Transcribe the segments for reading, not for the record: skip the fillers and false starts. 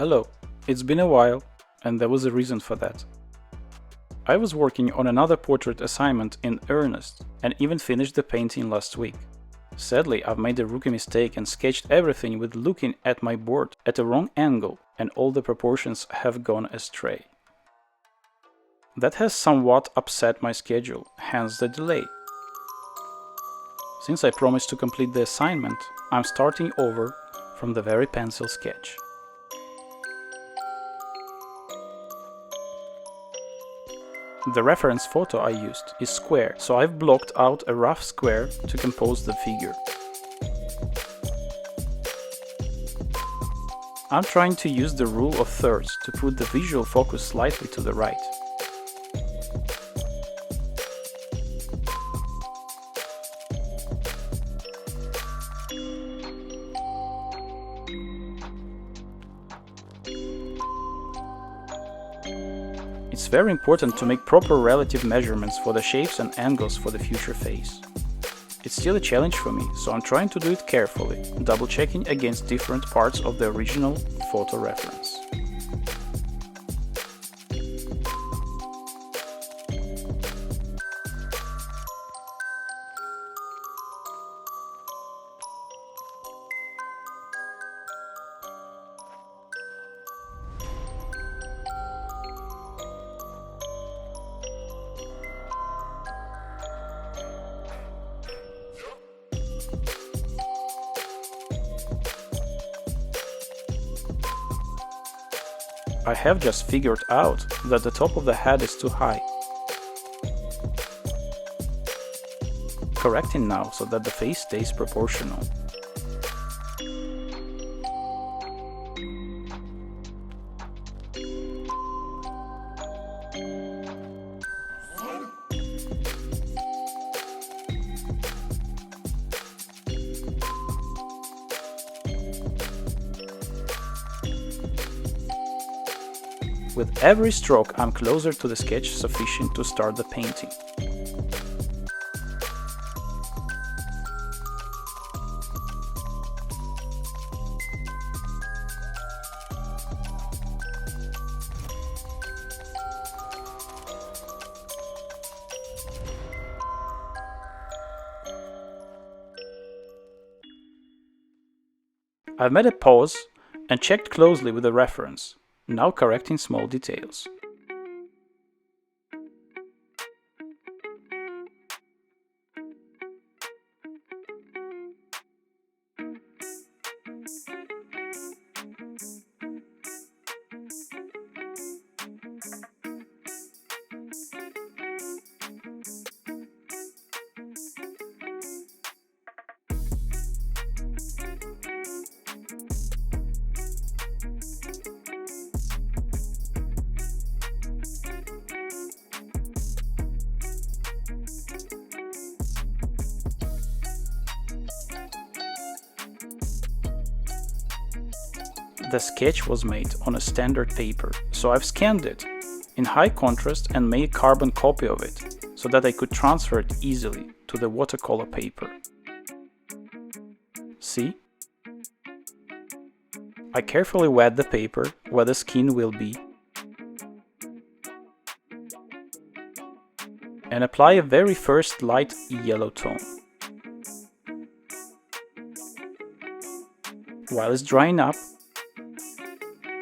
Hello, it's been a while, and there was a reason for that. I was working on another portrait assignment in earnest and even finished the painting last week. Sadly, I've made a rookie mistake and sketched everything with looking at my board at a wrong angle, and all the proportions have gone astray. That has somewhat upset my schedule, hence the delay. Since I promised to complete the assignment, I'm starting over from the very pencil sketch. The reference photo I used is square, so I've blocked out a rough square to compose the figure. I'm trying to use the rule of thirds to put the visual focus slightly to the right. It's very important to make proper relative measurements for the shapes and angles for the future face. It's still a challenge for me, so I'm trying to do it carefully, double checking against different parts of the original photo reference. I have just figured out that the top of the head is too high. Correcting now so that the face stays proportional. With every stroke, I'm closer to the sketch sufficient to start the painting. I've made a pause and checked closely with the reference. Now correcting small details. The sketch was made on a standard paper, so I've scanned it in high contrast and made a carbon copy of it, so that I could transfer it easily to the watercolor paper. See? I carefully wet the paper where the skin will be and apply a very first light yellow tone. While it's drying up,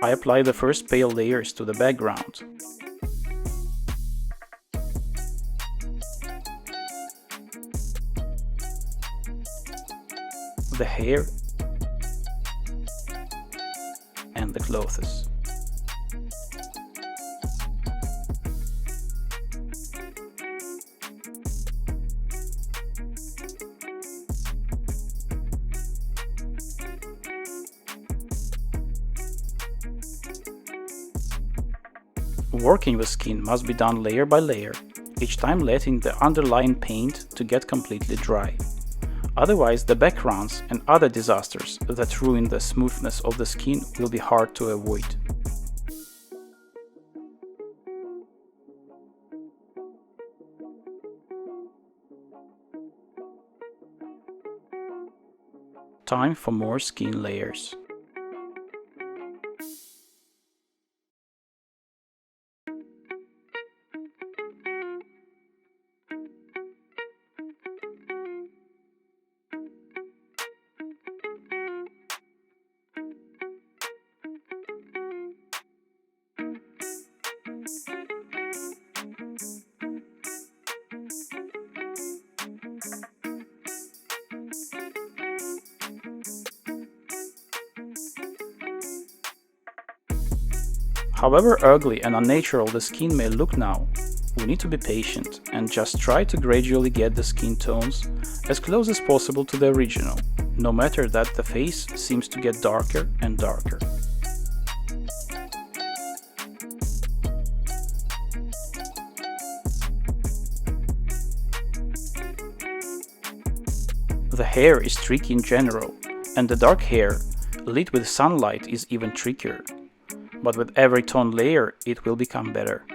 I apply the first pale layers to the background. The hair and the clothes. Working with skin must be done layer by layer, each time letting the underlying paint to get completely dry. Otherwise, the backgrounds and other disasters that ruin the smoothness of the skin will be hard to avoid. Time for more skin layers. However ugly and unnatural the skin may look now, we need to be patient and just try to gradually get the skin tones as close as possible to the original, no matter that the face seems to get darker and darker. The hair is tricky in general, and the dark hair lit with sunlight is even trickier, but with every tone layer it will become better.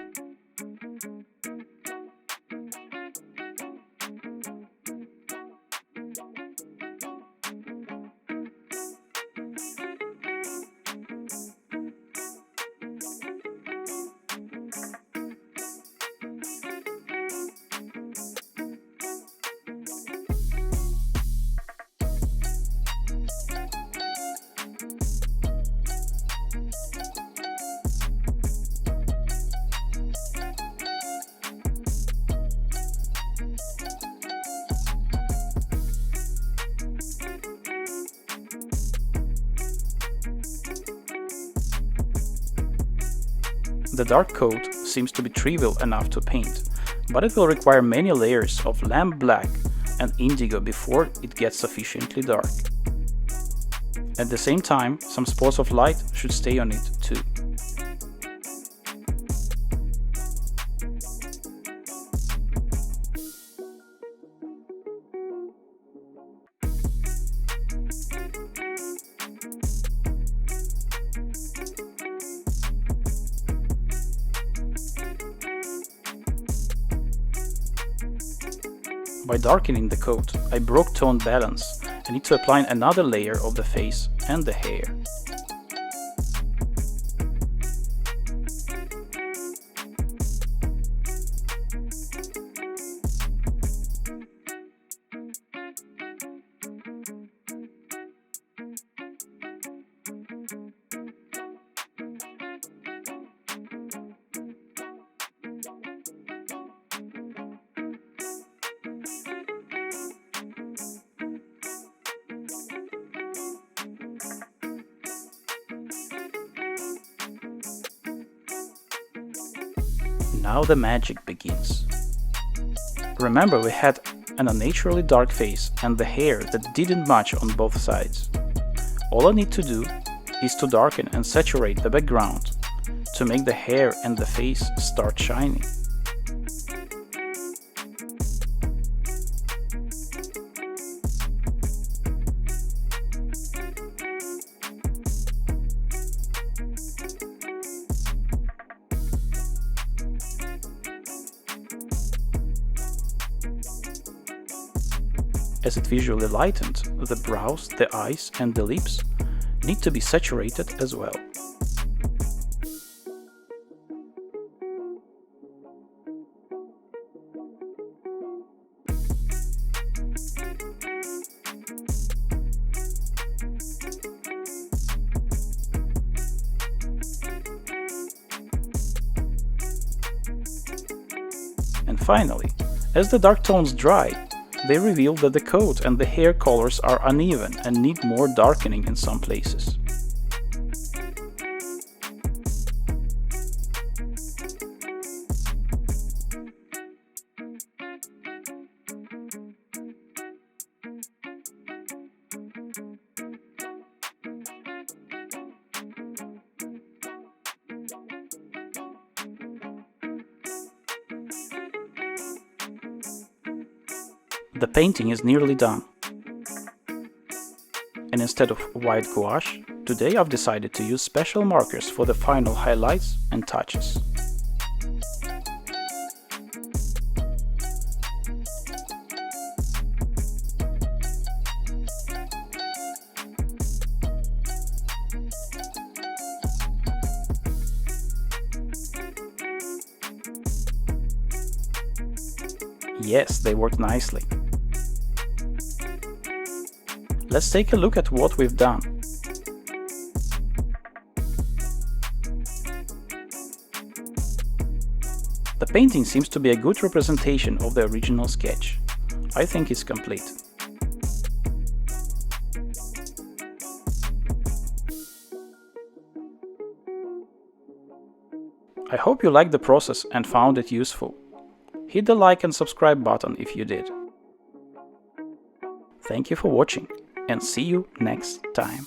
The dark coat seems to be trivial enough to paint, but it will require many layers of lamp black and indigo before it gets sufficiently dark. At the same time, some spots of light should stay on it too. By darkening the coat, I broke tone balance and need to apply another layer of the face and the hair. Now the magic begins. Remember, we had an unnaturally dark face and the hair that didn't match on both sides. All I need to do is to darken and saturate the background to make the hair and the face start shining. As it visually lightened, the brows, the eyes and the lips need to be saturated as well. And finally, as the dark tones dry, they reveal that the coat and the hair colors are uneven and need more darkening in some places. The painting is nearly done. And instead of white gouache, today I've decided to use special markers for the final highlights and touches. Yes, they work nicely. Let's take a look at what we've done. The painting seems to be a good representation of the original sketch. I think it's complete. I hope you liked the process and found it useful. Hit the like and subscribe button if you did. Thank you for watching, and see you next time.